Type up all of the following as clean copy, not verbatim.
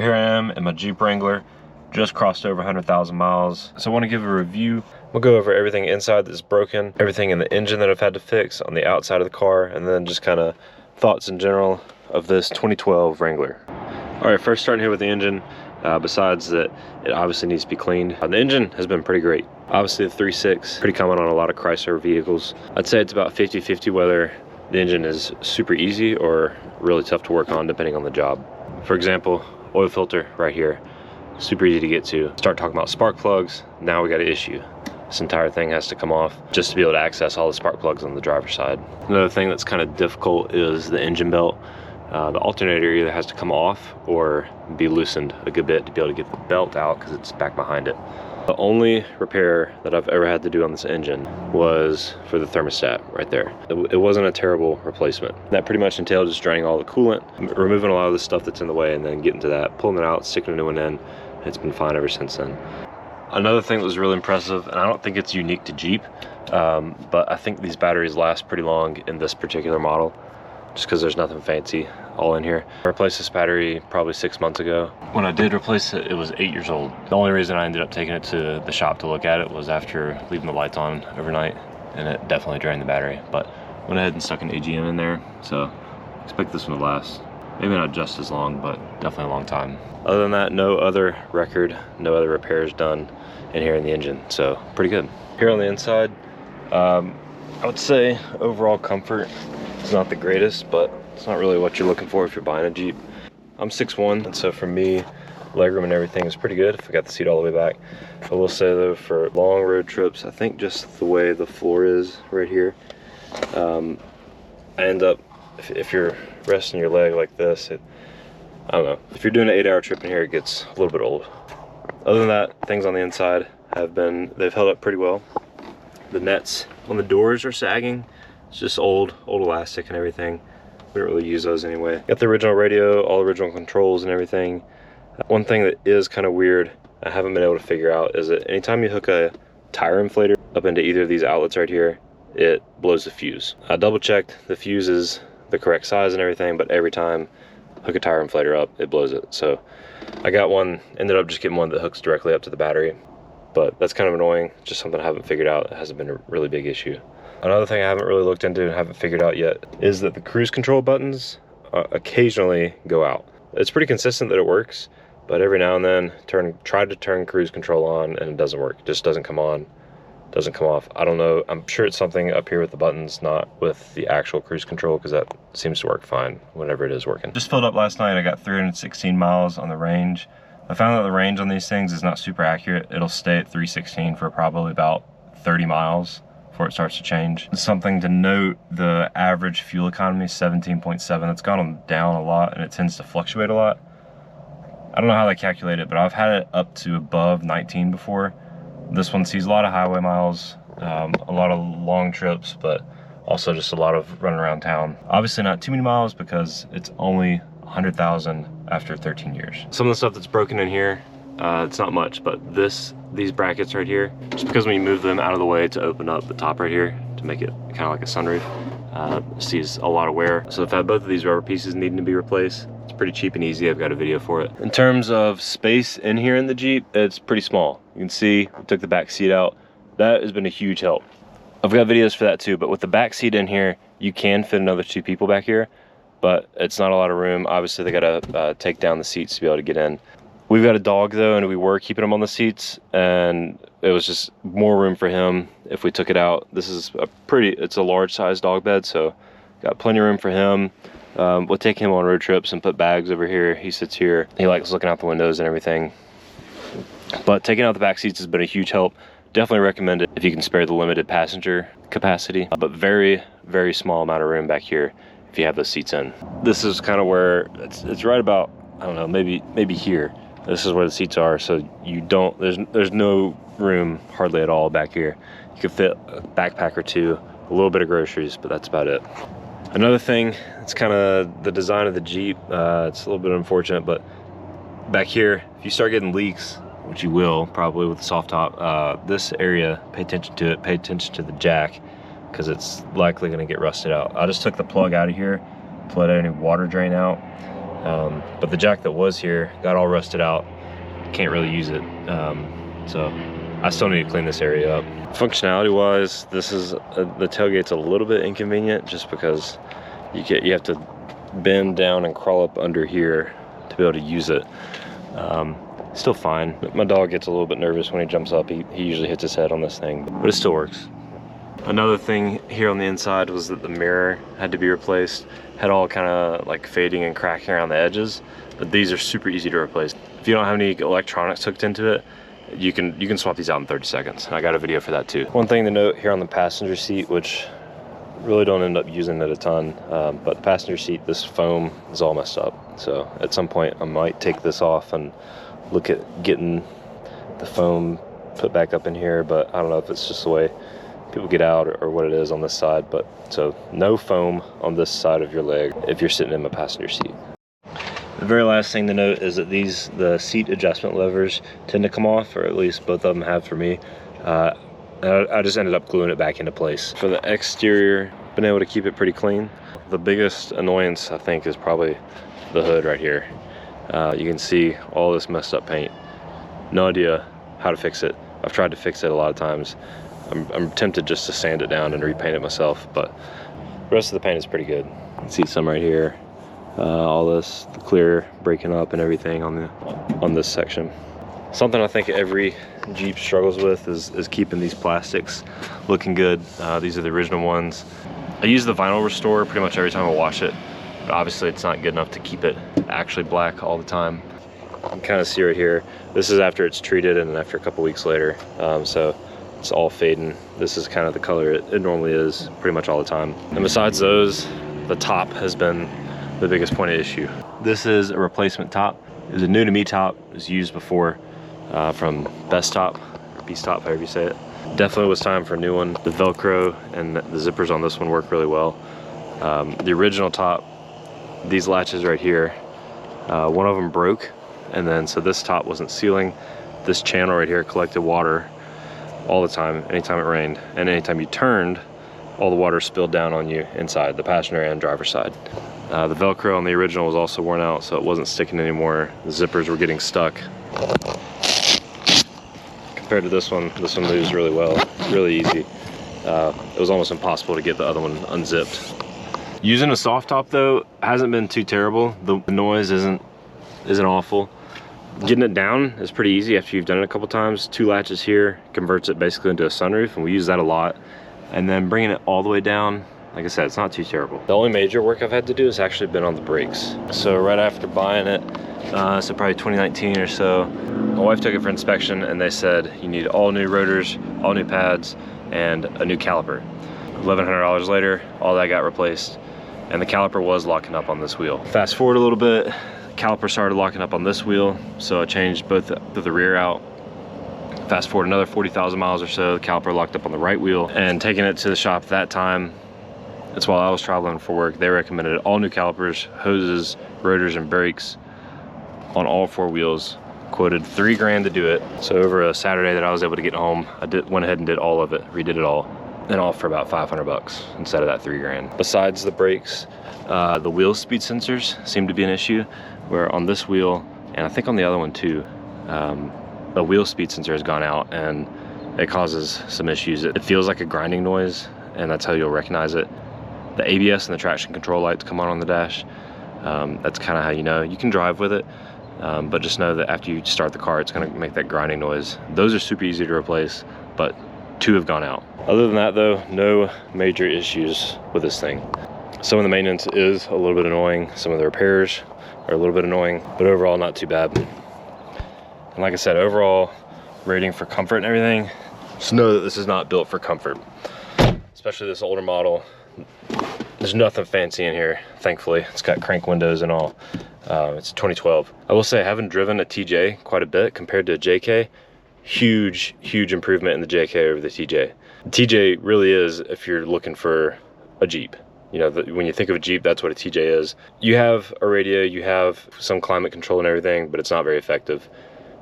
Here I am in my Jeep Wrangler, just crossed over 100,000 miles. So I want to give a review. We'll go over everything inside that's broken, everything in the engine that I've had to fix on the outside of the car, and then just kind of thoughts in general of this 2012 Wrangler. All right, first starting here with the engine. Besides that, it obviously needs to be cleaned. The engine has been pretty great. Obviously the 3.6, pretty common on a lot of Chrysler vehicles. I'd say it's about 50-50 whether the engine is super easy or really tough to work on depending on the job. For example, oil filter right here, super easy to get to. Start talking about spark plugs, now we got an issue. This entire thing has to come off just to be able to access all the spark plugs on the driver's side. Another thing that's kind of difficult is the engine belt. The alternator either has to come off or be loosened a good bit to be able to get the belt out because it's back behind it. The only repair that I've ever had to do on this engine was for the thermostat right there. It wasn't a terrible replacement. That pretty much entailed just draining all the coolant, removing a lot of the stuff that's in the way, and then getting to that, pulling it out, sticking a new one in. It's been fine ever since then. Another thing that was really impressive, and I don't think it's unique to Jeep, but I think these batteries last pretty long in this particular model, just because there's nothing fancy all in here. I replaced this battery probably 6 months ago. When I did replace it, it was 8 years old. The only reason I ended up taking it to the shop to look at it was after leaving the lights on overnight, and it definitely drained the battery. But went ahead and stuck an AGM in there, so expect this one to last. Maybe not just as long, but definitely a long time. Other than that, no other record, no other repairs done in here in the engine, so pretty good. Here on the inside, I would say overall comfort is not the greatest, but it's not really what you're looking for if you're buying a Jeep. I'm 6'1", and so for me, legroom and everything is pretty good if I got the seat all the way back. I will say though, for long road trips, I think just the way the floor is right here, I end up, if you're resting your leg like this, I don't know, if you're doing an 8-hour trip in here, it gets a little bit old. Other than that, things on the inside they've held up pretty well. The nets on the doors are sagging. It's just old elastic and everything. We don't really use those anyway. Got the original radio, all original controls and everything. One thing that is kind of weird, I haven't been able to figure out, is that anytime you hook a tire inflator up into either of these outlets right here, it blows the fuse. I double checked, the fuse is the correct size and everything, but every time I hook a tire inflator up, it blows it. So I got one, ended up just getting one that hooks directly up to the battery, but that's kind of annoying. Just something I haven't figured out. It hasn't been a really big issue. Another thing I haven't really looked into and haven't figured out yet is that the cruise control buttons occasionally go out. It's pretty consistent that it works, but every now and then try to turn cruise control on and it doesn't work. It just doesn't come on, doesn't come off. I don't know. I'm sure it's something up here with the buttons, not with the actual cruise control, because that seems to work fine whenever it is working. Just filled up last night. I got 316 miles on the range. I found that the range on these things is not super accurate. It'll stay at 316 for probably about 30 miles. Before it starts to change. Something to note, the average fuel economy is 17.7. It's gone down a lot and it tends to fluctuate a lot. I don't know how they calculate it, but I've had it up to above 19 before. This one sees a lot of highway miles, a lot of long trips, but also just a lot of running around town. Obviously not too many miles because it's only 100,000 after 13 years. Some of the stuff that's broken in here, it's not much, but these brackets right here, just because when you move them out of the way to open up the top right here to make it kind of like a sunroof, sees a lot of wear. So I've had both of these rubber pieces needing to be replaced. It's pretty cheap and easy. I've got a video for it. In terms of space in here in the Jeep, it's pretty small. You can see I took the back seat out. That has been a huge help. I've got videos for that too, but with the back seat in here, you can fit another 2 people back here, but it's not a lot of room. Obviously they gotta take down the seats to be able to get in. We've got a dog though, and we were keeping him on the seats, and it was just more room for him if we took it out. This is it's a large size dog bed, so got plenty of room for him. We'll take him on road trips and put bags over here. He sits here. He likes looking out the windows and everything. But taking out the back seats has been a huge help. Definitely recommend it if you can spare the limited passenger capacity, but very, very small amount of room back here if you have those seats in. This is kind of where it's right about, I don't know, maybe here. This is where the seats are, so you don't, there's no room hardly at all back here. You could fit a backpack or 2, a little bit of groceries, but that's about it. Another thing, it's kind of the design of the Jeep. It's a little bit unfortunate, but back here, if you start getting leaks, which you will probably with the soft top, this area, pay attention to it, pay attention to the jack, because it's likely going to get rusted out. I just took the plug out of here to let any water drain out, But the jack that was here got all rusted out. Can't really use it. So I still need to clean this area up. Functionality wise, this is the tailgate's a little bit inconvenient just because you have to bend down and crawl up under here to be able to use it. Still fine. My dog gets a little bit nervous when he jumps up. He usually hits his head on this thing, but it still works. Another thing here on the inside was that the mirror had to be replaced. Had all kind of like fading and cracking around the edges, but these are super easy to replace. If you don't have any electronics hooked into it, you can swap these out in 30 seconds. And I got a video for that too. One thing to note here on the passenger seat, which really don't end up using it a ton, but the passenger seat, this foam is all messed up. So at some point I might take this off and look at getting the foam put back up in here, but I don't know if it's just the way people get out or what it is on this side. But so no foam on this side of your leg if you're sitting in my passenger seat. The very last thing to note is that the seat adjustment levers tend to come off, or at least both of them have for me. I just ended up gluing it back into place. For the exterior, been able to keep it pretty clean. The biggest annoyance I think is probably the hood right here. You can see all this messed up paint. No idea how to fix it. I've tried to fix it a lot of times. I'm tempted just to sand it down and repaint it myself, but the rest of the paint is pretty good. You can see some right here. All this, the clear breaking up and everything on this section. Something I think every Jeep struggles with is keeping these plastics looking good. These are the original ones. I use the vinyl restore pretty much every time I wash it, but obviously it's not good enough to keep it actually black all the time. You can kind of see right here, this is after it's treated and after a couple weeks later. So it's all fading. This is kind of the color it normally is pretty much all the time. And besides those, the top has been the biggest point of issue. This is a replacement top. It was a new to me top. It was used before from Best Top, or Beast Top, however you say it. Definitely was time for a new one. The Velcro and the zippers on this one work really well. The original top, these latches right here, one of them broke, and then so this top wasn't sealing. This channel right here collected water all the time, anytime it rained, and anytime you turned, all the water spilled down on you inside, the passenger and driver's side. The Velcro on the original was also worn out, so it wasn't sticking anymore. The zippers were getting stuck. Compared to this one moves really well, really easy. It was almost impossible to get the other one unzipped. Using a soft top though hasn't been too terrible. The noise isn't awful. Getting it down is pretty easy after you've done it a couple times. 2 latches here converts it basically into a sunroof, and we use that a lot. And then bringing it all the way down, like I said, it's not too terrible. The only major work I've had to do has actually been on the brakes. So right after buying it, so probably 2019 or so, my wife took it for inspection and they said you need all new rotors, all new pads, and a new caliper. $1,100 later, all that got replaced, and the caliper was locking up on this wheel. Fast forward a little bit, the caliper started locking up on this wheel, so I changed both the rear out. Fast forward another 40,000 miles or so, the caliper locked up on the right wheel, and taking it to the shop at that time, that's while I was traveling for work, they recommended all new calipers, hoses, rotors, and brakes on all 4 wheels. Quoted $3 grand to do it. So over a Saturday that I was able to get home, I went ahead and did all of it, redid it all, and all for about 500 bucks instead of that $3 grand. Besides the brakes, the wheel speed sensors seem to be an issue, where on this wheel, and I think on the other one too, the wheel speed sensor has gone out and it causes some issues. It feels like a grinding noise, and that's how you'll recognize it. The ABS and the traction control lights come on the dash. That's kind of how you know. You can drive with it, but just know that after you start the car, it's gonna make that grinding noise. Those are super easy to replace, but 2 have gone out. Other than that though, no major issues with this thing. Some of the maintenance is a little bit annoying. Some of the repairs are a little bit annoying, but overall not too bad. And like I said, overall rating for comfort and everything, just know that this is not built for comfort, especially this older model. There's nothing fancy in here, thankfully. It's got crank windows and all. It's 2012. I will say I haven't driven a TJ quite a bit compared to a JK. Huge improvement in the JK over the TJ. The TJ really is, if you're looking for a Jeep. You know, when you think of a Jeep, that's what a TJ is. You have a radio, you have some climate control and everything, but it's not very effective.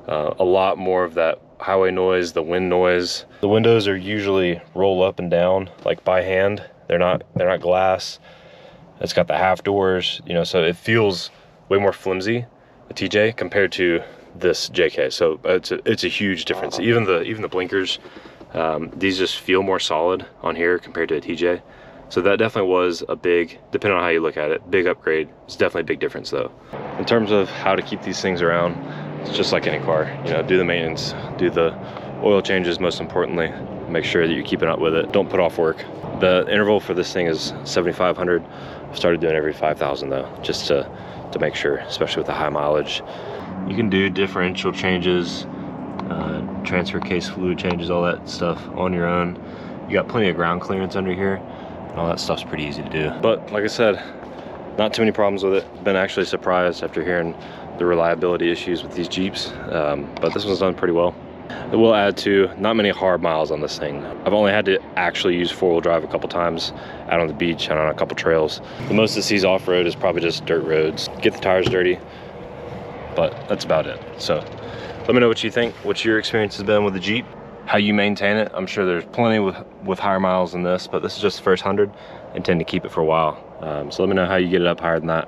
A lot more of that highway noise, the wind noise. The windows are usually roll up and down, like by hand. They're not glass. It's got the half doors, you know, so it feels way more flimsy, the TJ, compared to this JK. So it's a huge difference. Even the blinkers, these just feel more solid on here compared to a TJ. So that definitely was a big, depending on how you look at it, big upgrade. It's definitely a big difference though. In terms of how to keep these things around, it's just like any car. You know, do the maintenance, do the oil changes most importantly. Make sure that you're keeping up with it. Don't put off work. The interval for this thing is 7,500. I've started doing every 5,000 though, just to make sure, especially with the high mileage. You can do differential changes, transfer case fluid changes, all that stuff on your own. You got plenty of ground clearance under here. All that stuff's pretty easy to do. But like I said, not too many problems with it. Been actually surprised after hearing the reliability issues with these Jeeps, but this one's done pretty well. It will add to not many hard miles on this thing. I've only had to actually use four-wheel drive a couple times out on the beach and on a couple trails. The most it sees off-road is probably just dirt roads. Get the tires dirty, but that's about it. So let me know what you think, what your experience has been with the Jeep, how you maintain it. I'm sure there's plenty with higher miles than this, but this is just the first 100. I intend to keep it for a while. So let me know how you get it up higher than that.